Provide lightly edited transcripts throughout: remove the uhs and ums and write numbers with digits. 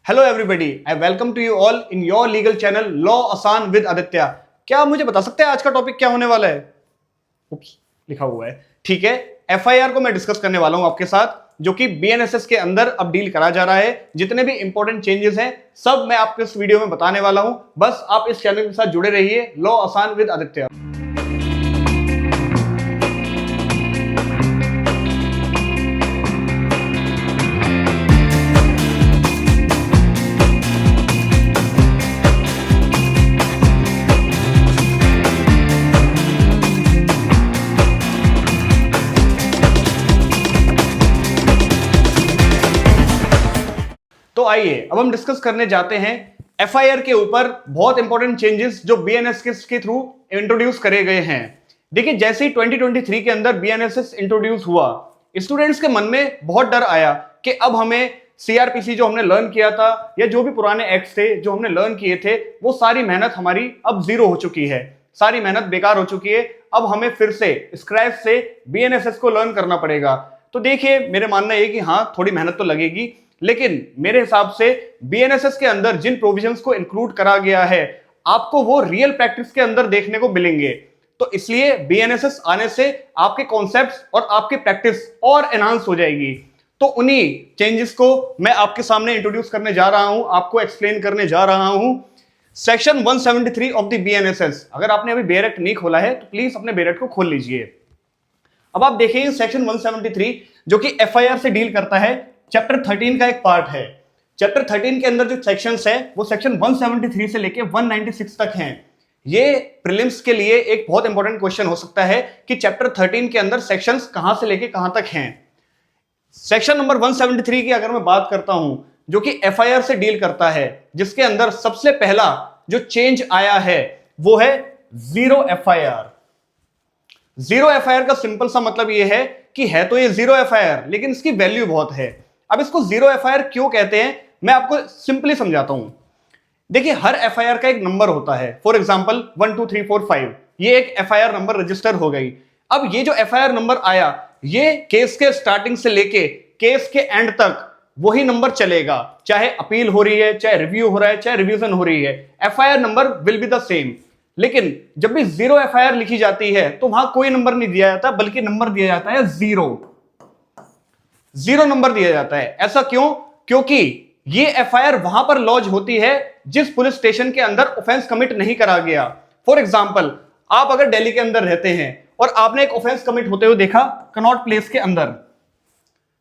Hello everybody, I welcome to you all in your legal channel law Aasan with Aditya. क्या आप मुझे बता सकते हैं आज का टॉपिक क्या होने वाला है? उप्स, लिखा हुआ है। ठीक है, एफआईआर को मैं डिस्कस करने वाला हूं आपके साथ, जो कि बीएनएसएस के अंदर अब डील करा जा रहा है। जितने भी इंपॉर्टेंट चेंजेस हैं सब मैं आपको इस वीडियो में बताने वाला हूं। बस आप इस चैनल के साथ जुड़े रहिए, लॉ आसान विद आदित्य। तो आइए अब हम डिस्कस करने जाते हैं एफआईआर के ऊपर बहुत इंपॉर्टेंट चेंजेस जो बीएनएसएस के थ्रू इंट्रोड्यूस करे गए हैं। देखिए, जैसे ही 2023 के अंदर बीएनएसएस इंट्रोड्यूस हुआ, स्टूडेंट्स के मन में बहुत डर आया कि अब हमें सीआरपीसी जो हमने लर्न किया था या जो भी पुराने एक्ट थे जो हमने लर्न किए थे, वो सारी मेहनत हमारी अब जीरो हो चुकी है, सारी मेहनत बेकार हो चुकी है। अब हमें फिर से स्क्रैच से बीएनएसएस को लर्न करना पड़ेगा। तो देखिए, मेरे मानना है कि हाँ, थोड़ी मेहनत तो लगेगी, लेकिन मेरे हिसाब से बीएनएसएस के अंदर जिन प्रोविजंस को इंक्लूड करा गया है, आपको वो रियल प्रैक्टिस के अंदर देखने को मिलेंगे। तो इसलिए बीएनएसएस आने से आपके कॉन्सेप्ट्स और आपकी प्रैक्टिस और एनहांस हो जाएगी। तो उन्हीं चेंजेस को मैं आपके सामने इंट्रोड्यूस करने जा रहा हूं, आपको एक्सप्लेन करने जा रहा हूं। Section 173 of the BNSS. अगर आपने अभी बेरेक्ट नहीं खोला है तो प्लीज अपने बेरेक्ट को खोल लीजिए। अब आप देखेंगे सेक्शन 173 जो कि एफआईआर से डील करता है, चैप्टर 13 का एक पार्ट है। चैप्टर 13 के अंदर जो सेक्शंस है वो सेक्शन 173 से लेके 196 तक हैं। ये प्रीलिम्स के लिए एक बहुत इंपॉर्टेंट क्वेश्चन हो सकता है कि चैप्टर 13 के अंदर सेक्शंस कहां से लेके कहां तक हैं। सेक्शन नंबर 173 की अगर मैं बात करता हूं, जो कि एफआईआर से डील करता है, जिसके अंदर सबसे पहला जो चेंज आया है वो है जीरो एफआईआर। जीरो एफआईआर का सिंपल सा मतलब ये है कि है तो ये जीरो एफआईआर, लेकिन इसकी वैल्यू बहुत है। अब इसको जीरो एफआईआर क्यों कहते हैं, मैं आपको सिंपली समझाता हूं। देखिए, हर एफआईआर का एक नंबर होता है। फॉर एग्जांपल 1 2 3 4 5, ये एक एफआईआर नंबर रजिस्टर हो गई। अब ये जो एफआईआर नंबर आया, ये केस के स्टार्टिंग से लेके केस के एंड तक वही नंबर चलेगा, चाहे अपील हो रही है, चाहे रिव्यू हो रहा है, चाहे रिवीजन हो रही है, FIR number will be the same. लेकिन जब भी जीरो एफआईआर लिखी जाती है तो वहां कोई नंबर नहीं दिया जाता, बल्कि नंबर दिया जाता है जीरो। जीरो नंबर दिया जाता है। ऐसा क्यों? क्योंकि ये एफआईआर वहां पर लॉन्च होती है जिस पुलिस स्टेशन के अंदर ऑफेंस कमिट नहीं करा गया। फॉर एग्जांपल, आप अगर दिल्ली के अंदर रहते हैं और आपने एक ऑफेंस कमिट होते हुए देखा कनॉट प्लेस के अंदर,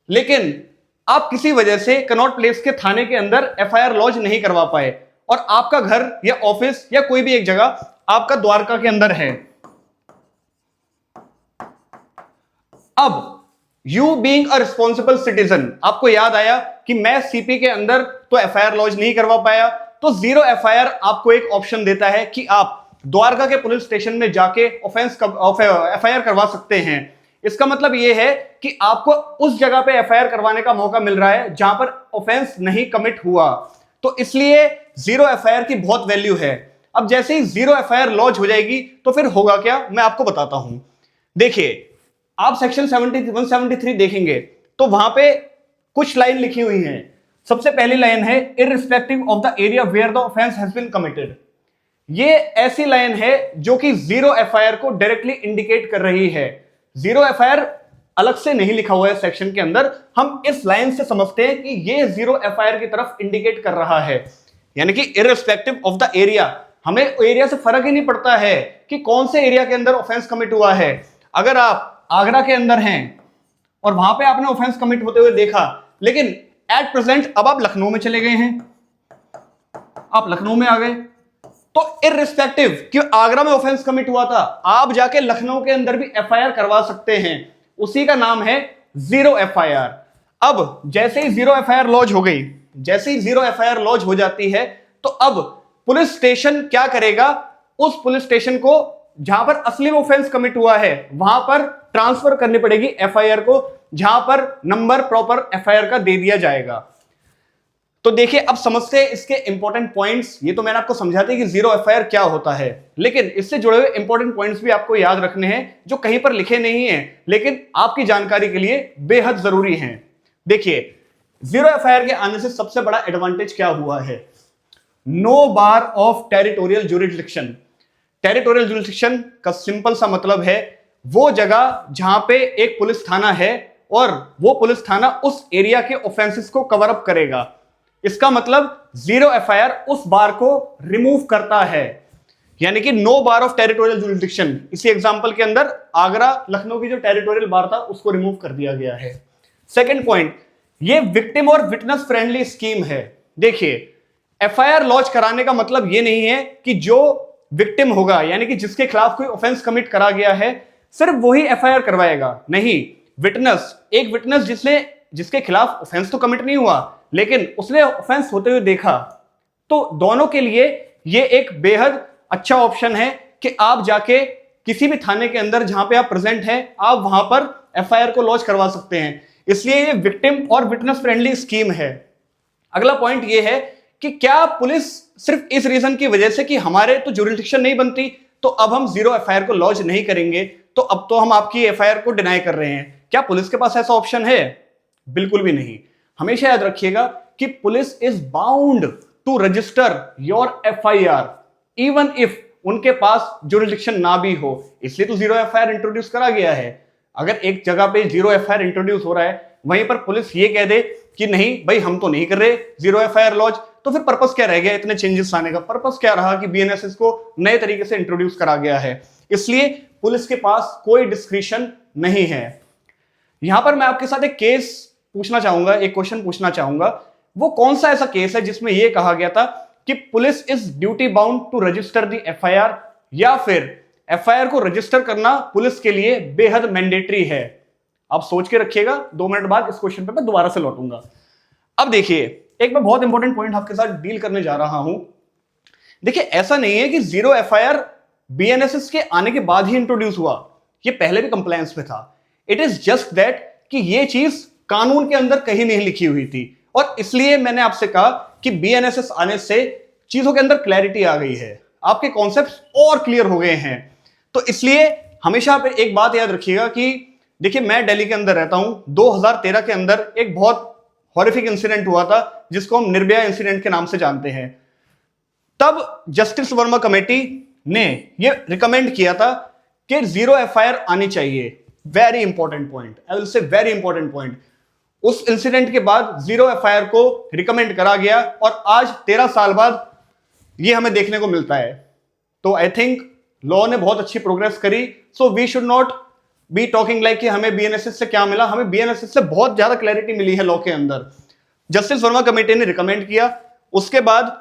लेकिन आप किसी वजह से कनॉट प्लेस के थाने के अंदर एफआईआर लॉन्च नहीं करवा पाए और आपका घर या ऑफिस या कोई भी एक जगह आपका द्वारका के अंदर है। अब you being a responsible citizen, आपको याद आया कि मैं सीपी के अंदर तो एफआईआर लॉन्च नहीं करवा पाया, तो जीरो एफआईआर आपको एक ऑप्शन देता है कि आप द्वारका के पुलिस स्टेशन में जाके एफआईआर करवा सकते हैं। इसका मतलब यह है कि आपको उस जगह पे एफआईआर करवाने का मौका मिल रहा है जहां पर ऑफेंस नहीं कमिट हुआ। तो इसलिए जीरो एफआईआर की बहुत वैल्यू है। अब जैसे ही जीरो एफआईआर लॉन्च हो जाएगी तो फिर होगा क्या, मैं आपको बताता हूं। देखिए, आप सेक्शन 173 देखेंगे तो वहां पे कुछ लाइन लिखी हुई हैं। सबसे पहली लाइन है irrespective of the area where the offence has been committed. ये ऐसी लाइन है जो कि जीरो एफआईआर को डायरेक्टली इंडिकेट कर रही है। जीरो एफआईआर अलग से नहीं लिखा हुआ है सेक्शन के अंदर, हम इस लाइन से समझते हैं कि ये जीरो एफआईआर की तरफ इंडिकेट कर रहा है। यानी कि इररिस्पेक्टिव ऑफ द एरिया, हमें एरिया से फर्क ही नहीं पड़ता है कि कौन से एरिया के अंदर ऑफेंस कमिट हुआ है। अगर आप आगरा के अंदर हैं और वहां पे आपने ऑफेंस कमिट होते हुए देखा, लेकिन एट प्रेजेंट अब आप लखनऊ में चले गए हैं, आप लखनऊ में आ गए, तो इररिस्पेक्टिव कि आगरा में ऑफेंस कमिट हुआ था, आप जाके लखनऊ के अंदर भी एफआईआर करवा सकते हैं। उसी का नाम है जीरो एफआईआर। अब जैसे ही जीरो एफआईआर लॉन्च हो गई, जैसे ही जीरो एफआईआर लॉन्च हो जाती है, तो अब पुलिस स्टेशन क्या करेगा, उस पुलिस स्टेशन को जहां पर असली में ऑफेंस कमिट हुआ है वहां पर ट्रांसफर करनी पड़ेगी एफआईआर को, जहां पर नंबर प्रॉपर एफआईआर का दे दिया जाएगा। तो देखिए, अब समझते हैं इसके इंपॉर्टेंट पॉइंट्स। ये तो मैंने आपको समझा दिया कि जीरो एफआईआर क्या होता है, लेकिन इससे जुड़े हुए इंपॉर्टेंट पॉइंट्स भी आपको याद रखने हैं जो कहीं पर लिखे नहीं है, लेकिन आपकी जानकारी के लिए बेहद जरूरी हैं। देखिए, जीरो एफआईआर के आने से सबसे बड़ा एडवांटेज क्या हुआ है? No bar of territorial jurisdiction. Territorial jurisdiction का सिंपल सा मतलब है वो जगह जहां पे एक पुलिस थाना है और वो पुलिस थाना उस एरिया के ऑफेंसेस को कवर अप करेगा। इसका मतलब जीरो एफआईआर उस बार को रिमूव करता है, यानी कि no bar of territorial jurisdiction. इसी एग्जांपल के अंदर आगरा लखनऊ की जो टेरिटोरियल बार था उसको रिमूव कर दिया गया है। सेकंड पॉइंट, ये विक्टिम और विटनेस फ्रेंडली स्कीम है। देखिए, एफआईआर लॉन्च कराने का मतलब ये नहीं है कि जो विक्टिम होगा यानी कि जिसके खिलाफ कोई ऑफेंस कमिट करा गया है सिर्फ वही एफआईआर करवाएगा। नहीं, विटनेस, एक विटनेस जिसके खिलाफ ऑफेंस तो कमिट नहीं हुआ लेकिन उसने ऑफेंस होते हुए देखा, तो दोनों के लिए ये एक बेहद अच्छा ऑप्शन है कि आप जाके किसी भी थाने के अंदर जहां पे आप प्रेजेंट हैं आप वहां पर एफआईआर को लॉन्च करवा सकते हैं। इसलिए ये विक्टिम और विटनेस फ्रेंडली स्कीम है। अगला पॉइंट ये है कि क्या पुलिस सिर्फ इस रीजन की वजह से कि हमारे तो ज्यूरिसडिक्शन नहीं बनती तो अब हम जीरो एफआईआर को लॉन्च नहीं करेंगे, तो अब तो हम आपकी एफआईआर को डिनाई कर रहे हैं, क्या पुलिस के पास ऐसा ऑप्शन है? बिल्कुल भी नहीं। हमेशा याद रखिएगा कि police is bound to register your FIR even if उनके पास ज्यूरिसडिक्शन ना भी हो। इसलिए तो जीरो एफआईआर इंट्रोड्यूस करा गया है। अगर एक जगह पे जीरो एफआईआर इंट्रोड्यूस हो रहा है वहीं पर पुलिस ये कह दे कि नहीं भाई हम तो नहीं कर रहे जीरो एफआईआर लॉन्च, तो फिर पर्पस क्या रह गया इतने चेंजेस लाने का? पर्पस क्या रहा कि बीएनएसएस को नए तरीके से इंट्रोड्यूस करा गया है। इसलिए पुलिस के पास कोई डिस्क्रिशन नहीं है। यहां पर मैं आपके साथ एक केस पूछना चाहूंगा, एक क्वेश्चन पूछना चाहूंगा। वो कौन सा ऐसा केस है जिसमें यह कहा गया था कि police is duty bound to register the FIR, या फिर एफआईआर को रजिस्टर करना पुलिस के लिए बेहद मैंडेटरी है? आप सोच के रखिएगा, 2 मिनट बाद इस क्वेश्चन पे मैं दोबारा से लौटूंगा। अब देखिए, एक मैं बहुत इंपॉर्टेंट पॉइंट आपके साथ डील करने जा रहा हूं। देखिए, ऐसा नहीं है कि जीरो एफआईआर बीएनएसएस के आने के बाद ही इंट्रोड्यूस हुआ, ये पहले भी कंप्लायंस में था। इट इज जस्ट दैट कि ये चीज कानून के अंदर कहीं नहीं लिखी हुई थी और इसलिए मैंने आपसे कहा कि बीएनएसएस आने से चीजों के अंदर क्लैरिटी आ गई है, आपके कॉन्सेप्ट्स और क्लियर हो गए हैं। तो इसलिए हमेशा पे एक बात याद रखिएगा कि देखिए, मैं दिल्ली के अंदर रहता हूं। 2013 के अंदर एक बहुत हॉरिफिक इंसिडेंट हुआ था जिसको हम निर्भया इंसिडेंट के नाम से जानते हैं। तब जस्टिस वर्मा कमेटी ने यह रिकमेंड किया था कि जीरो एफआईआर आनी चाहिए। Very important point, I will say very important point. उस इंसिडेंट के बाद जीरो एफआईआर को रिकमेंड करा गया और आज 13 साल बाद यह हमें देखने को मिलता है। तो आई थिंक लॉ ने बहुत अच्छी प्रोग्रेस करी। So we should not be talking like कि हमें बीएनएसएस से क्या मिला, हमें बीएनएसएस से बहुत ज्यादा क्लैरिटी मिली है लॉ के अंदर। जस्टिस वर्मा कमेटी ने रिकमेंड किया। उसके बाद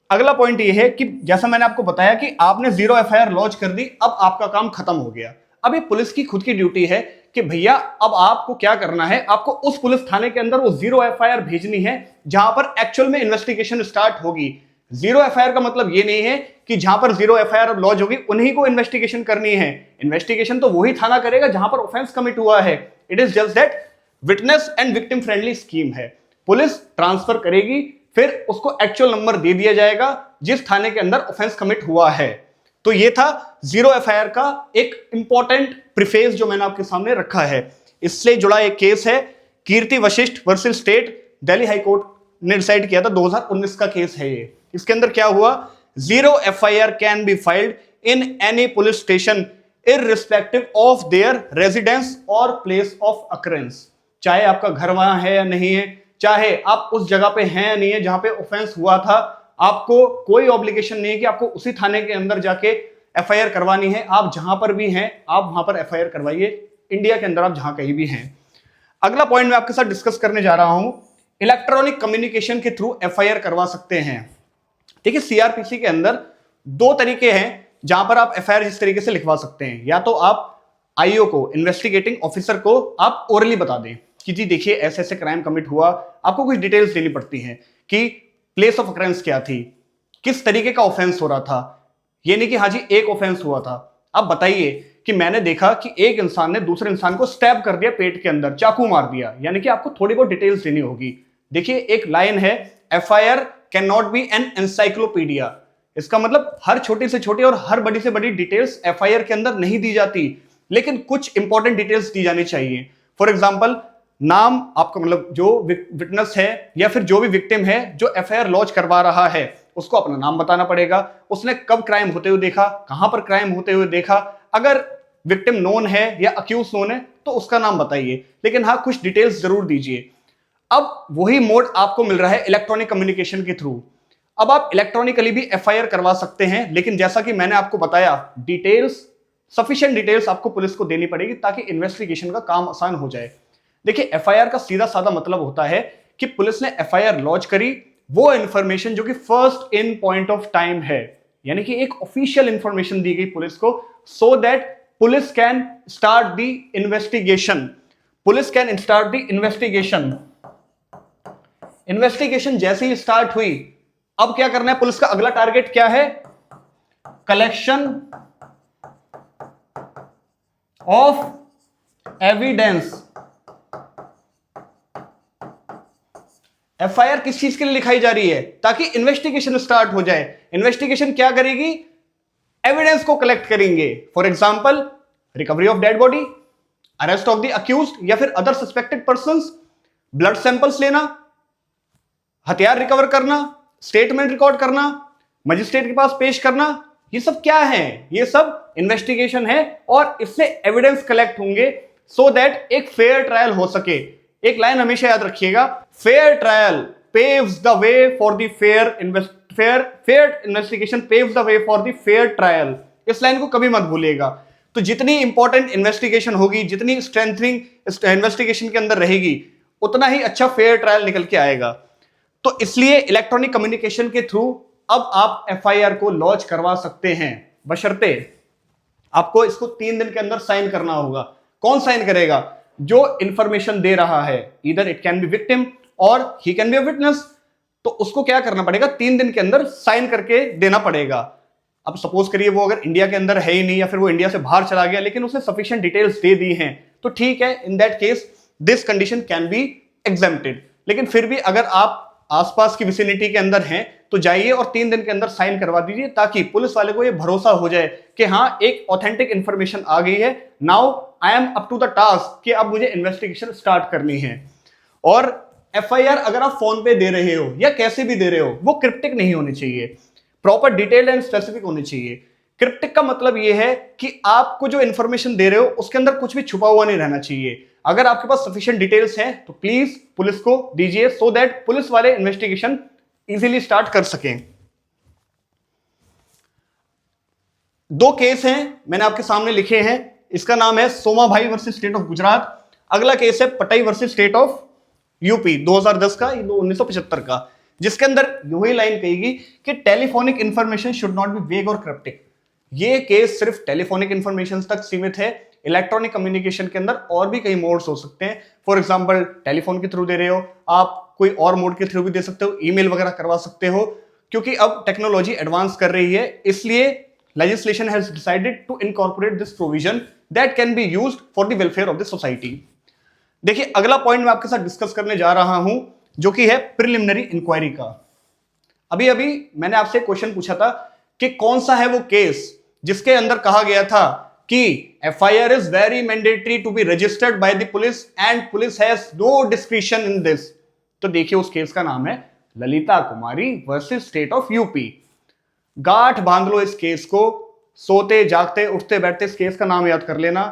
अगला पॉइंट ये है कि जैसा मैंने आपको बताया कि आपने जीरो एफआईआर लॉन्च कर दी, अब आपका काम खत्म हो गया। अब ये पुलिस की खुद की ड्यूटी है कि भैया अब आपको क्या करना है, आपको उस पुलिस थाने के अंदर वो जीरो एफआईआर भेजनी है जहां पर एक्चुअल में इन्वेस्टिगेशन स्टार्ट होगी। जीरो एफआईआर का मतलब ये नहीं है कि जहां पर जीरो एफआईआर लॉन्च होगी उन्हीं को इन्वेस्टिगेशन करनी है। इन्वेस्टिगेशन तो वही थाना करेगा जहां पर ऑफेंस कमिट हुआ है। It is just that witness and victim friendly scheme है। पुलिस ट्रांसफर करेगी, फिर उसको एक्चुअल नंबर दे दिया जाएगा जिस थाने के अंदर ऑफेंस कमिट हुआ है। तो ये था जीरो एफआईआर का एक इंपॉर्टेंट प्रीफेस जो मैंने आपके सामने रखा है। इससे जुड़ा एक केस है Kirti Vashishtha versus state, Delhi high court ने डिसाइड किया था, 2019 का केस है ये। इसके अंदर क्या हुआ, zero FIR can be filed in any police station irrespective of their residence और प्लेस ऑफ अकरेंस। चाहे आपका घर वहां है या नहीं है, चाहे आप उस जगह पे हैं या नहीं है जहां पे ऑफेंस हुआ था, आपको कोई ऑब्लिगेशन नहीं है कि आपको उसी थाने के अंदर जाके एफआईआर करवानी है। आप जहां पर भी हैं आप वहां पर एफआईआर करवाइए, इंडिया के अंदर आप जहां कहीं भी हैं। अगला पॉइंट मैं आपके साथ डिस्कस करने जा रहा हूं, इलेक्ट्रॉनिक कम्युनिकेशन के थ्रू एफआईआर करवा सकते हैं। देखिए, सीआरपीसी के अंदर 2 तरीके हैं जहां पर आप एफआईआर जिस तरीके से लिखवा सकते हैं। या तो आप आईओ को, इन्वेस्टिगेटिंग ऑफिसर को आप ओरली बता दें कि जी देखिए ऐसे ऐसे क्राइम कमिट हुआ, आपको कुछ डिटेल्स देनी पड़ती हैं कि प्लेस ऑफ अकरेंस क्या थी, किस तरीके का ऑफेंस हो रहा था। ये नहीं कि हाँ जी एक ऑफेंस हुआ था, आप बताइए कि मैंने देखा कि एक इंसान ने दूसरे इंसान को स्टैब कर दिया, पेट के अंदर चाकू मार दिया, यानी कि आपको थोड़ी बहुत डिटेल्स देनी होगी। देखिए, एक लाइन है, FIR can not be an encyclopedia. इसका मतलब हर छोटी से छोटी और हर बड़ी से बड़ी डिटेल्स एफआईआर के अंदर नहीं दी जाती, लेकिन कुछ इंपॉर्टेंट डिटेल्स दी जानी चाहिए। फॉर एग्जाम्पल, नाम आपका मतलब जो विटनेस है या फिर जो भी विक्टिम है जो एफआईआर लॉन्च करवा रहा है उसको अपना नाम बताना पड़ेगा, उसने कब क्राइम होते हुए देखा, कहां पर क्राइम होते हुए देखा, अगर विक्टिम नोन है या अक्यूज नोन है तो उसका नाम बताइए, लेकिन हाँ कुछ डिटेल्स जरूर दीजिए। अब वही मोड आपको मिल रहा है इलेक्ट्रॉनिक कम्युनिकेशन के थ्रू। अब आप इलेक्ट्रॉनिकली भी एफआईआर करवा सकते हैं, लेकिन जैसा कि मैंने आपको बताया डिटेल्स, सफिशिएंट डिटेल्स आपको पुलिस को देनी पड़ेगी ताकि इन्वेस्टिगेशन का काम आसान हो जाए। देखिए एफआईआर का सीधा साधा मतलब होता है कि पुलिस ने एफआईआर लॉन्च करी, वो इंफॉर्मेशन जो कि first in point of time है, यानी कि एक ऑफिशियल इंफॉर्मेशन दी गई पुलिस को, so that police can start the investigation. Police can start the investigation. Investigation जैसे ही स्टार्ट हुई, अब क्या करना है, पुलिस का अगला टारगेट क्या है, कलेक्शन ऑफ एविडेंस। एफआईआर किस चीज के लिए लिखाई जा रही है, ताकि इन्वेस्टिगेशन स्टार्ट हो जाए। इन्वेस्टिगेशन क्या करेगी, एविडेंस को कलेक्ट करेंगे, for example recovery of dead body, arrest of the accused या फिर other suspected persons, blood samples लेना, हथियार रिकवर करना, स्टेटमेंट रिकॉर्ड करना, मजिस्ट्रेट के पास पेश करना। ये सब क्या है, ये सब इन्वेस्टिगेशन है और इससे एविडेंस कलेक्ट होंगे सो दैट एक फेयर ट्रायल हो सके। एक लाइन हमेशा याद रखिएगा, fair trial paves the way for the fair investigation paves the way for the fair trial. इस लाइन को कभी मत भूलिएगा। तो जितनी इंपॉर्टेंट इन्वेस्टिगेशन होगी, जितनी स्ट्रेंथनिंग इन्वेस्टिगेशन के अंदर रहेगी, उतना ही अच्छा फेयर ट्रायल निकल के आएगा। तो इसलिए इलेक्ट्रॉनिक कम्युनिकेशन के थ्रू अब आप एफआईआर को लॉन्च करवा सकते हैं, बशर्ते आपको इसको 3 दिन के अंदर साइन करना होगा। कौन साइन करेगा, जो इंफॉर्मेशन दे रहा है, इधर इट कैन बी विक्टिम और he can be a witness. तो उसको क्या करना पड़ेगा, 3 दिन के अंदर साइन करके देना पड़ेगा। अब सपोज करिए वो अगर इंडिया के अंदर है ही नहीं या फिर वो इंडिया से बाहर चला गया, लेकिन उसने सफिशिएंट डिटेल्स दे दी हैं, तो ठीक है, in that case this condition can be exempted. लेकिन फिर भी अगर आप आसपास की विसिनिटी के अंदर हैं तो जाइए और 3 दिन के अंदर साइन करवा दीजिए, ताकि पुलिस वाले को ये भरोसा हो जाए कि हाँ एक ऑथेंटिक इंफॉर्मेशन आ गई है, now I am up to the task कि अब मुझे इन्वेस्टिगेशन स्टार्ट करनी है। और एफआईआर अगर आप फोन पे दे रहे हो या कैसे भी दे रहे हो, वो क्रिप्टिक नहीं होनी चाहिए, प्रॉपर डिटेल्ड एंड स्पेसिफिक होनी चाहिए। क्रिप्टिक का मतलब यह है कि आपको जो इंफॉर्मेशन दे रहे हो उसके अंदर कुछ भी छुपा हुआ नहीं रहना चाहिए। अगर आपके पास सफिशिएंट डिटेल्स हैं तो प्लीज पुलिस को दीजिए, सो दैट पुलिस वाले इन्वेस्टिगेशन इजीली स्टार्ट कर सकें। 2 केस हैं मैंने आपके सामने लिखे हैं। इसका नाम है Somabhai versus state of Gujarat, अगला केस है पटाई वर्सेस स्टेट ऑफ यूपी 2010 का, 1975 का, जिसके अंदर यही लाइन कहेगी कि telephonic information should not B वेग और क्रिप्टिक। ये केस सिर्फ टेलीफोनिक इंफॉर्मेशन तक सीमित है। इलेक्ट्रॉनिक कम्युनिकेशन के अंदर और भी कई मोड्स हो सकते हैं। फॉर एग्जांपल टेलीफोन के थ्रू दे रहे हो आप, कोई और मोड के थ्रू भी दे सकते हो, ईमेल वगैरह करवा सकते हो, क्योंकि अब टेक्नोलॉजी एडवांस कर रही है। इसलिए legislation has decided to incorporate this provision that can be used for the welfare of the society. देखिए अगला पॉइंट मैं आपके साथ डिस्कस करने जा रहा हूं, जो कि है प्रिलिमिनरी इंक्वायरी का। अभी अभी मैंने आपसे क्वेश्चन पूछा था कि कौन सा है वो केस जिसके अंदर कहा गया था कि FIR is very mandatory to be registered by the police and police has no discretion in this. तो देखिए उस केस का नाम है Lalita Kumari versus state of UP. गांठ बांध लो इस केस को, सोते जागते उठते बैठते इस केस का नाम याद कर लेना।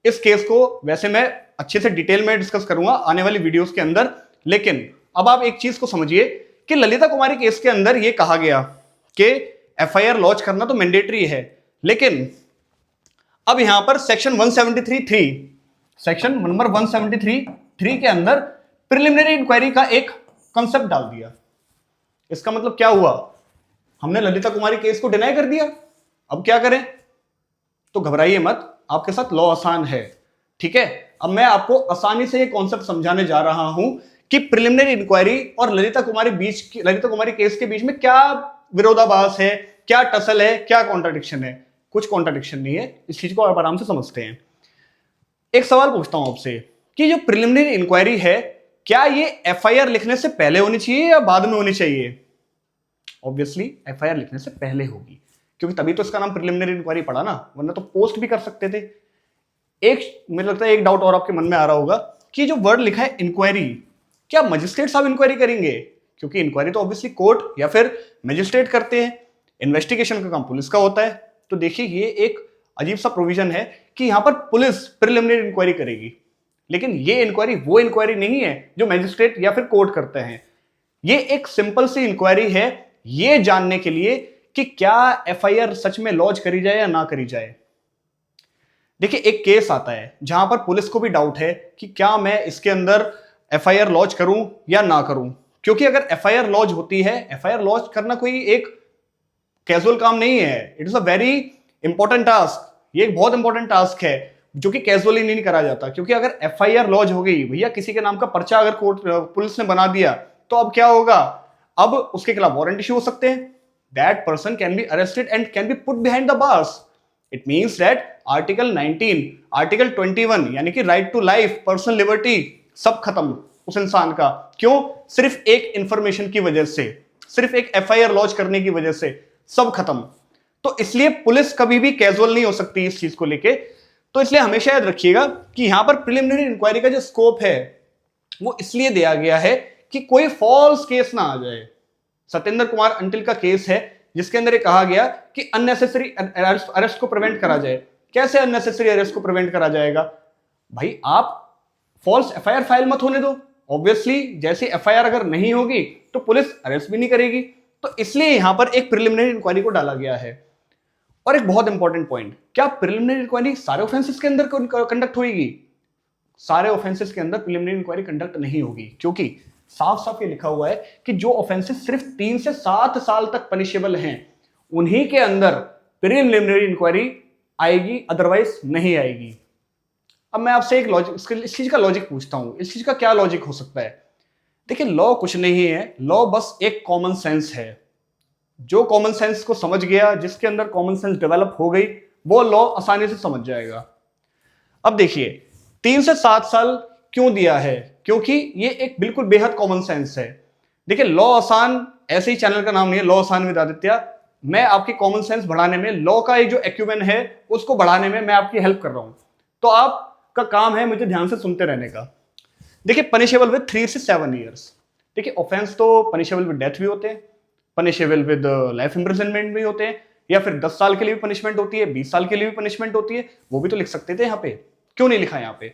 इस केस को वैसे मैं अच्छे से डिटेल में डिस्कस करूंगा आने वाली वीडियोस के अंदर, लेकिन अब आप एक चीज को समझिए कि ललिता कुमारी केस के अंदर यह कहा गया कि एफआईआर लॉन्च करना तो मैंडेटरी है, लेकिन अब यहां पर सेक्शन 173(3) सेक्शन नंबर 173(3) के अंदर प्रिलिमिनरी इंक्वायरी का एक कंसेप्ट डाल दिया। इसका मतलब क्या हुआ, हमने ललिता कुमारी केस को डिनाई कर दिया। अब क्या करें, तो घबराइए मत, आपके साथ लॉ आसान है, ठीक है। अब मैं आपको आसानी से ये कॉन्सेप्ट समझाने जा रहा हूं कि प्रिलिमिनरी इंक्वायरी और ललिता कुमारी केस के बीच में क्या विरोधाभास है, क्या टसल है, क्या कॉन्ट्राडिक्शन है। कुछ कॉन्ट्राडिक्शन नहीं है, इस चीज को आप आराम से समझते हैं। एक सवाल पूछता हूं आपसे कि जो प्रिलिमिनरी इंक्वायरी है, क्या ये एफआईआर लिखने से पहले होनी चाहिए या बाद में होनी चाहिए? ऑब्वियसली एफआईआर लिखने से पहले होगी, क्योंकि तभी तो इसका नाम प्रिलिमिनरी इंक्वायरी पड़ा ना, वरना तो पोस्ट भी कर सकते थे। एक मुझे लगता है एक डाउट और आपके मन में आ रहा होगा कि जो वर्ड लिखा है इंक्वायरी, क्या मजिस्ट्रेट साहब इंक्वायरी करेंगे? क्योंकि इंक्वायरी तो ऑब्वियसली कोर्ट या फिर मजिस्ट्रेट करते हैं, इन्वेस्टिगेशन का काम पुलिस का होता है। तो देखिए ये एक अजीब सा प्रोविजन है कि यहां पर पुलिस प्रिलिमिनरी इंक्वायरी करेगी, लेकिन ये इंक्वायरी वो इंक्वायरी नहीं है जो मजिस्ट्रेट या फिर कोर्ट करते हैं। ये एक सिंपल सी इंक्वायरी है ये जानने के लिए कि क्या एफआईआर सच में लॉन्च करी जाए या ना करी जाए। देखिए एक केस आता है जहां पर पुलिस को भी डाउट है कि क्या मैं इसके अंदर एफआईआर लॉन्च करूं या ना करूं, क्योंकि अगर एफआईआर लॉन्च होती है, एफआईआर लॉन्च करना कोई एक कैजुअल काम नहीं है, it is a very important task. ये एक बहुत इंपॉर्टेंट टास्क है जो कि कैजुअली नहीं करा जाता, क्योंकि अगर एफआईआर लॉन्च हो गई, भैया किसी के नाम का पर्चा अगर कोर्ट पुलिस ने बना दिया तो अब क्या होगा, अब उसके खिलाफ वारंट इश्यू हो सकते हैं। That person can be arrested and can be put behind the bars. It means that article 19, article 21 यानी कि right to life, personal liberty, सब खत्म उस इंसान का। क्यों? सिर्फ एक इंफॉर्मेशन की वजह से, सिर्फ एक एफआईआर लॉन्च करने की वजह से सब खत्म। तो इसलिए पुलिस कभी भी कैजुअल नहीं हो सकती इस चीज को लेके। तो इसलिए हमेशा याद रखिएगा कि यहां पर प्रिलिमिनरी इंक्वायरी का जो स्कोप है वो इसलिए दिया गया है कि कोई फॉल्स केस ना आ जाए। सत्येंद्र कुमार अंटिल का केस है जिसके अंदर ये कहा गया कि अननेसेसरी अरेस्ट को प्रिवेंट करा जाए। कैसे अननेसेसरी अरेस्ट को प्रिवेंट करा जाएगा? भाई आप फॉल्स एफआईआर फाइल मत होने दो। ऑब्वियसली जैसे एफआईआर अगर नहीं होगी तो पुलिस अरेस्ट भी नहीं करेगी। तो इसलिए यहां पर एक प्रिलिमिनरी इंक्वायरी को डाला गया है। और एक बहुत इंपॉर्टेंट पॉइंट, क्या प्रिलिमिनरी इंक्वायरी सारे ऑफेंसेस के अंदर कंडक्ट होगी? सारे ऑफेंसेस के अंदर प्रिलिमिनरी इंक्वायरी कंडक्ट नहीं होगी, क्योंकि साफ साफ ये लिखा हुआ है कि जो ऑफेंसेस सिर्फ 3 से 7 साल तक पनिशेबल हैं उन्हीं के अंदर प्रिलिमिनरी इंक्वायरी आएगी, अदरवाइज नहीं आएगी। अब मैं आपसे एक लॉजिक, इस चीज का लॉजिक पूछता हूं, इस चीज का क्या लॉजिक हो सकता है? देखिए लॉ कुछ नहीं है, लॉ बस एक कॉमन सेंस है। जो कॉमन सेंस को समझ गया, जिसके अंदर कॉमन सेंस डेवलप हो गई, वो लॉ आसानी से समझ जाएगा। अब देखिए 3 से 7 साल क्यों दिया है? क्योंकि ये एक बिल्कुल बेहद कॉमन सेंस है। देखिए लॉ आसान ऐसे ही चैनल का नाम नहीं है, लॉ आसान विद आदित्य। मैं आपकी कॉमन सेंस बढ़ाने में, लॉ का एक जो एक्यूमेन है उसको बढ़ाने में मैं आपकी हेल्प कर रहा हूं। तो आपका काम है मुझे ध्यान से सुनते रहने का। देखिए पनिशेबल विद 3 से 7 ईयर्स। देखिए ऑफेंस तो पनिशेबल विद डेथ भी होते हैं, पनिशेबल विद लाइफ इंप्रिजनमेंट भी होते हैं, या फिर 10 साल के लिए भी पनिशमेंट होती है, 20 साल के लिए भी पनिशमेंट होती है। वो भी तो लिख सकते थे यहाँ पे, क्यों नहीं लिखा यहाँ पे?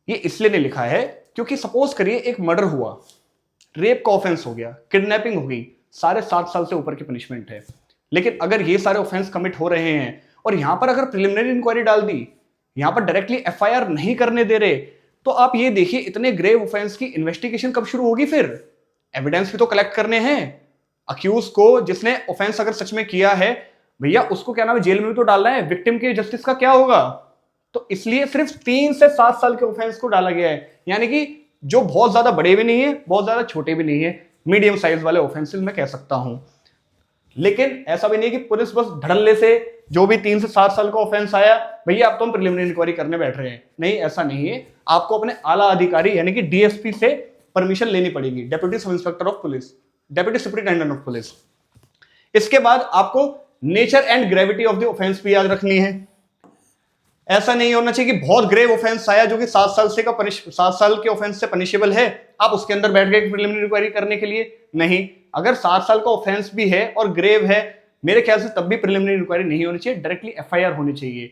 ये इसलिए नहीं लिखा है क्योंकि सपोज करिए एक मर्डर हुआ, रेप का ऑफेंस हो गया, किडनैपिंग हो गई, सारे 7 साल से ऊपर की पनिशमेंट है। लेकिन अगर ये सारे ऑफेंस कमिट हो रहे हैं और यहां पर अगर प्रिलिमिनरी इंक्वायरी डाल दी, यहां पर डायरेक्टली एफआईआर नहीं करने दे रहे, तो आप ये देखिए इतने ग्रेव ऑफेंस की इन्वेस्टिगेशन कब शुरू होगी? फिर एविडेंस भी तो कलेक्ट करने हैं। अक्यूज को, जिसने ऑफेंस अगर सच में किया है, भैया उसको क्या नाम है, जेल में भी तो डालना है। विक्टिम के जस्टिस का क्या होगा? तो इसलिए सिर्फ 3 से 7 साल के ऑफेंस को डाला गया है, यानी कि जो बहुत ज्यादा बड़े भी नहीं है, बहुत ज्यादा छोटे भी नहीं है, मीडियम साइज वाले ऑफेंसेस मैं कह सकता हूं। लेकिन ऐसा भी नहीं कि पुलिस बस धड़ल्ले से जो भी 3 से 7 साल का ऑफेंस आया, भैया अब तो हम प्रिलिमिनरी इंक्वायरी करने बैठ रहे हैं। नहीं, ऐसा नहीं है। आपको अपने आला अधिकारी यानी कि डीएसपी से परमिशन लेनी पड़ेगी, deputy sub inspector of police, deputy superintendent of police. इसके बाद आपको nature and gravity of the offence भी याद रखनी है। ऐसा नहीं होना चाहिए कि बहुत ग्रेव ऑफेंस आया जो कि 7 साल के ऑफेंस से पनिशेबल है, आप उसके अंदर बैठ गए प्रिलिमिनरी इंक्वायरी करने के लिए। नहीं, अगर 7 साल का ऑफेंस भी है और ग्रेव है, मेरे ख्याल से तब भी प्रिलिमिनरी इंक्वायरी नहीं होनी चाहिए, डायरेक्टली एफआईआर होनी चाहिए।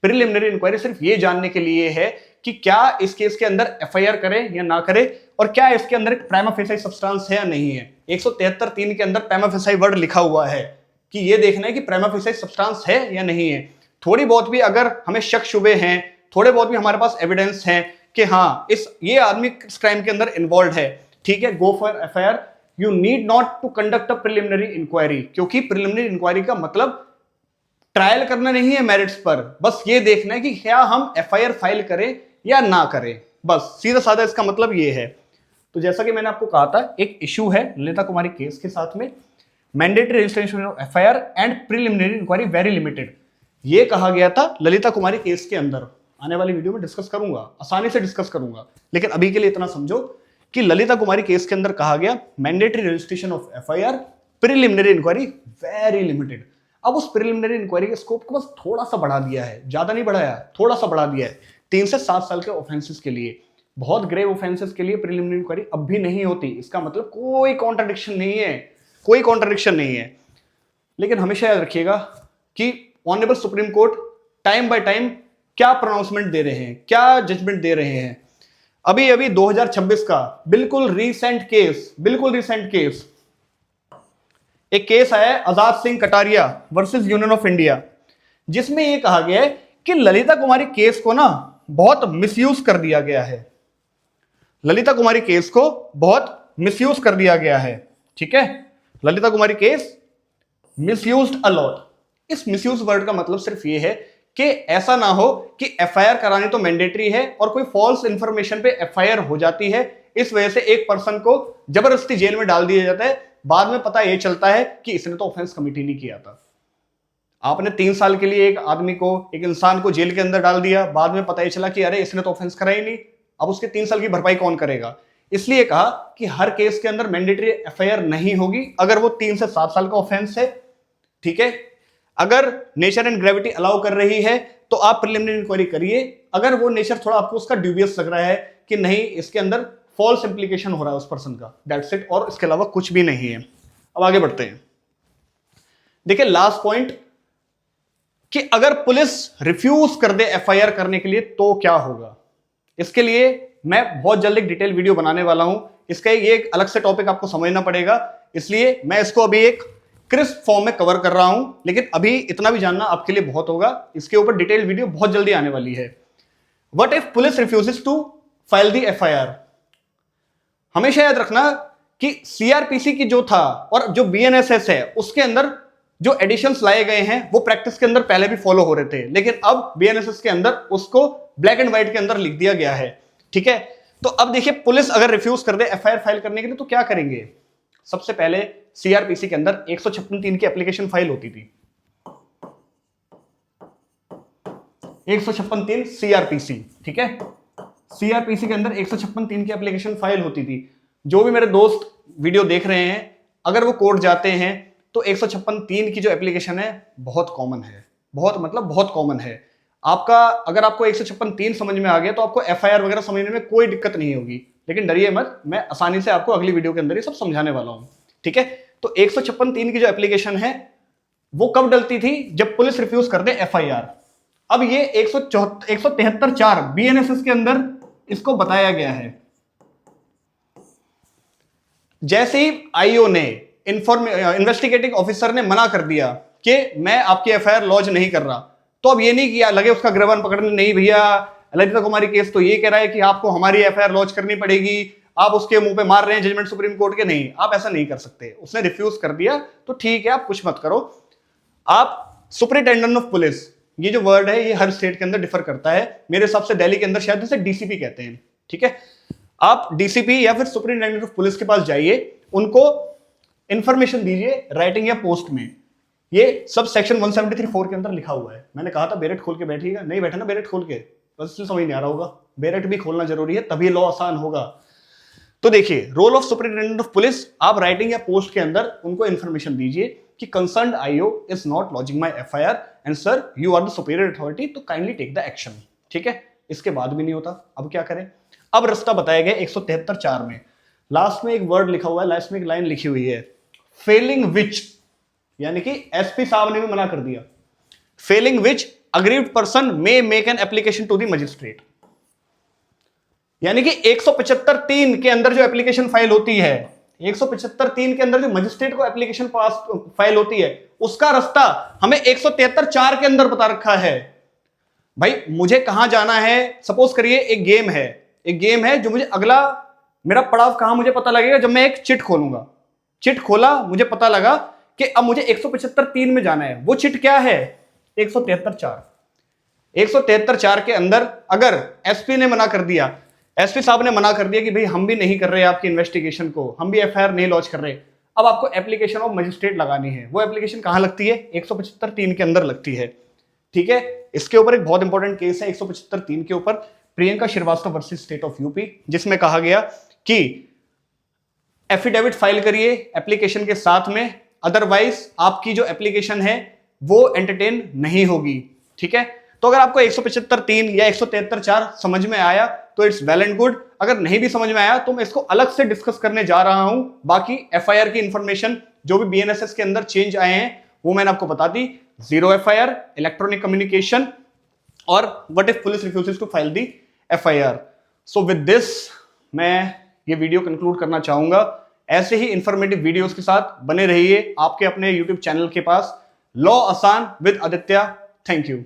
प्रिलिमिनरी इंक्वायरी सिर्फ ये जानने के लिए है कि क्या इस केस के अंदर एफआईआर करें या ना करें, और क्या इसके अंदर एक प्राइमा फेसाई सब्सटेंस है या नहीं है। 173(3) के अंदर प्राइमा फेसाई वर्ड लिखा हुआ है कि ये देखना है कि प्राइमा फेसाई सब्सटेंस है या नहीं है। थोड़ी बहुत भी अगर हमें शक शुबे हैं, थोड़े बहुत भी हमारे पास एविडेंस हैं कि हाँ ये आदमी इस क्राइम के अंदर इन्वॉल्व है, ठीक है, go for FIR. You need not to conduct a preliminary inquiry, क्योंकि प्रिलिमिनरी इंक्वायरी का मतलब ट्रायल करना नहीं है मेरिट्स पर, बस ये देखना है कि क्या हम एफआईआर फाइल करें या ना करें, बस सीधा साधा इसका मतलब ये है। तो जैसा कि मैंने आपको कहा था, एक इशू है ललिता कुमारी केस के साथ में, mandatory registration of FIR and preliminary inquiry very limited, ये कहा गया था ललिता कुमारी केस के अंदर। आने वाली वीडियो में डिस्कस करूंगा, आसानी से डिस्कस करूंगा, लेकिन अभी के लिए इतना समझो कि ललिता कुमारी केस के अंदर कहा गया mandatory registration of FIR, preliminary inquiry very limited. अब उस प्रिलिमिनरी इंक्वायरी के स्कोप को बस थोड़ा सा बढ़ा दिया है, ज्यादा नहीं बढ़ाया, थोड़ा सा बढ़ा दिया है। 3 से 7 साल के ऑफेंसेस के लिए। बहुत ग्रेव ऑफेंसेस के लिए प्रिलिमिनरी इंक्वायरी अब भी नहीं होती। इसका मतलब कोई कॉन्ट्रडिक्शन नहीं है, कोई कॉन्ट्रडिक्शन नहीं है। लेकिन हमेशा याद रखिएगा कि honourable supreme court time by time क्या प्रोनाउंसमेंट दे रहे हैं, क्या जजमेंट दे रहे हैं। अभी अभी 2026 का बिल्कुल रीसेंट केस, एक केस आया है Azad Singh Kataria versus union of India, जिसमें यह कहा गया है कि ललिता कुमारी केस को ना बहुत मिसयूज कर दिया गया है। ललिता कुमारी केस को बहुत मिसयूज कर दिया गया है। ठीक है, ललिता कुमारी केस मिसयूज्ड अ लॉट। इस मिसयूज वर्ड का मतलब सिर्फ ये है कि ऐसा ना हो कि एफआईआर करानी तो मैंडेटरी है और कोई फॉल्स इंफॉर्मेशन पे एफआईआर हो जाती है, इस वजह से एक पर्सन को जबरदस्ती जेल में डाल दिया जाता है, बाद में पता यह चलता है कि इसने तो ऑफेंस कमिटी नहीं किया था। आपने 3 साल के लिए एक आदमी को, एक इंसान को जेल के अंदर डाल दिया, बाद में पता ही चला कि अरे इसने तो ऑफेंस करा ही नहीं, अब उसके 3 साल की भरपाई कौन करेगा? इसलिए कहा कि हर केस के अंदर मैंडेटरी एफआईआर नहीं होगी अगर वो 3 से 7 साल का ऑफेंस है। ठीक है, अगर नेचर एंड ग्रेविटी अलाउ कर रही है तो आप प्रिलिमिनरी इंक्वायरी करिए। अगर वो नेचर थोड़ा आपको उसका ड्यूबियस लग रहा है कि नहीं इसके अंदर फॉल्स इंप्लीकेशन हो रहा है उस पर्सन का, दैट्स इट, और इसके अलावा कुछ भी नहीं है। अब आगे बढ़ते हैं। देखिए लास्ट पॉइंट कि अगर पुलिस रिफ्यूज कर दे एफआईआर करने के लिए तो क्या होगा। इसके लिए मैं बहुत जल्द एक डिटेल वीडियो बनाने वाला हूं। इसका ये एक अलग से टॉपिक आपको समझना पड़ेगा, इसलिए मैं इसको अभी एक क्रिस्प फॉर्म में कवर कर रहा हूं। लेकिन अभी इतना भी जानना आपके लिए बहुत होगा, इसके ऊपर डिटेल वीडियो बहुत जल्दी आने वाली है। What if police refuses to file the FIR. हमेशा याद रखना कि सीआरपीसी की जो था और जो बीएनएसएस है उसके अंदर जो एडिशंस लाए गए हैं वो प्रैक्टिस के अंदर पहले भी फॉलो हो रहे थे, लेकिन अब बीएनएसएस के अंदर उसको ब्लैक एंड व्हाइट के अंदर लिख दिया गया है। ठीक है, तो अब देखिए पुलिस अगर रिफ्यूज कर दे एफआईआर फाइल करने के लिए तो क्या करेंगे। सबसे पहले सीआरपीसी के अंदर 156(3) की एप्लीकेशन फाइल होती थी। 156(3) सीआरपीसी, ठीक है, सीआरपीसी के अंदर 156(3) की एप्लीकेशन फाइल होती थी। जो भी मेरे दोस्त वीडियो देख रहे हैं अगर वो कोर्ट जाते हैं तो 156(3) की जो एप्लीकेशन है बहुत कॉमन है, बहुत कॉमन है। आपका अगर आपको 156(3) समझ में आ गया तो आपको एफआईआर वगैरह समझने में कोई दिक्कत नहीं होगी। लेकिन डरिए मत, मैं आसानी से आपको अगली वीडियो के अंदर ये सब समझाने वाला हूं। ठीक है, तो 156(3) की जो एप्लीकेशन है वो कब डलती थी, जब पुलिस रिफ्यूज कर दे एफआईआर। अब ये 173(4) बीएनएसएस के अंदर इसको बताया गया है। जैसे ही आईओ ने इन्वेस्टिगेटिंग ऑफिसर ने मना कर दिया कि मैं आपकी एफआईआर लॉन्च नहीं कर रहा, तो अब ये नहीं किया लगे उसका गिरबान पकड़ने, नहीं भैया ललिता कुमारी केस तो ये कह रहा है कि आपको हमारी एफआईआर लॉन्च करनी पड़ेगी, आप उसके मुंह पे मार रहे हैं जजमेंट सुप्रीम कोर्ट के। नहीं, आप ऐसा नहीं कर सकते। उसने रिफ्यूज कर दिया तो ठीक है, आप कुछ मत करो। आप सुपरिटेंडेंट ऑफ पुलिस, ये जो वर्ड है ये हर स्टेट के अंदर डिफर करता है। मेरे हिसाब से दिल्ली के अंदर शायद इसे डीसीपी कहते हैं। ठीक है, आप डीसीपी या फिर सुपरिटेंडेंट ऑफ पुलिस के पास जाइए, उनको इंफॉर्मेशन दीजिए राइटिंग या पोस्ट में। ये सब सेक्शन 173(4) के अंदर लिखा हुआ है। मैंने कहा था बेरेट खोल के बैठिएगा, नहीं बैठा ना बेरेट खोल के, बस समझ नहीं आ रहा होगा। बेरेट भी खोलना जरूरी है, तभी लॉ आसान होगा। तो देखिए role of superintendent of police, आप राइटिंग या पोस्ट के अंदर उनको इंफॉर्मेशन दीजिए कि concerned IO is not lodging my FIR and sir you are the superior authority तो काइंडली टेक द एक्शन। ठीक है, इसके बाद भी नहीं होता, अब क्या करें। अब रास्ता बताया गया 173(4) में। लास्ट में एक वर्ड लिखा हुआ है, लास्ट में एक लाइन लिखी हुई है, फेलिंग विच, यानी कि एसपी साहब ने भी मना कर दिया। Failing which aggrieved person may make an application to the magistrate. यानी कि 175(3) के अंदर जो एप्लीकेशन फाइल होती है, 175(3) के अंदर जो मजिस्ट्रेट को एप्लीकेशन पास फाइल होती है, उसका रास्ता हमें 173(4) के अंदर बता रखा है। भाई मुझे कहां जाना है, सपोज करिए एक गेम है जो मुझे अगला मेरा पड़ाव कहां मुझे पता लगेगा, जब मैं एक चिट खोलूंगा। चिट खोला, मुझे पता लगा कि अब मुझे 175(3) में जाना है। वो चिट क्या है, 173(4). 173(4) के अंदर अगर एसपी ने मना कर दिया, एसपी साहब ने मना कर दिया कि भाई हम भी नहीं कर रहे आपकी इन्वेस्टिगेशन को, हम भी एफआईआर नहीं लॉन्च कर रहे, अब आपको एप्लीकेशन ऑफ मजिस्ट्रेट लगानी है। वो एप्लीकेशन कहां लगती है, 175(3) के अंदर लगती है। ठीक है, इसके ऊपर एक बहुत इंपॉर्टेंट केस है 175(3) के ऊपर, Priyanka Srivastava versus state of UP, जिसमें कहा गया कि एफिडेविट फाइल करिए एप्लीकेशन के साथ में, अदरवाइज आपकी जो एप्लीकेशन है वो एंटरटेन नहीं होगी। ठीक है, तो अगर आपको 175(3) या 173(4) समझ में आया तो इट्स वेल एंड गुड। अगर नहीं भी समझ में आया तो मैं इसको अलग से डिस्कस करने जा रहा हूं। बाकी एफआईआर की इंफॉर्मेशन जो भी बीएनएसएस के अंदर चेंज आए हैं वो मैंने आपको बता दी। 0 एफआईआर, इलेक्ट्रॉनिक कम्युनिकेशन, और what if police refuses to file the FIR. So with this मैं ये वीडियो कंक्लूड करना चाहूंगा। ऐसे ही इंफॉर्मेटिव वीडियोस के साथ बने रहिए आपके अपने यूट्यूब चैनल के पास, law Aasan with Aditya. Thank you.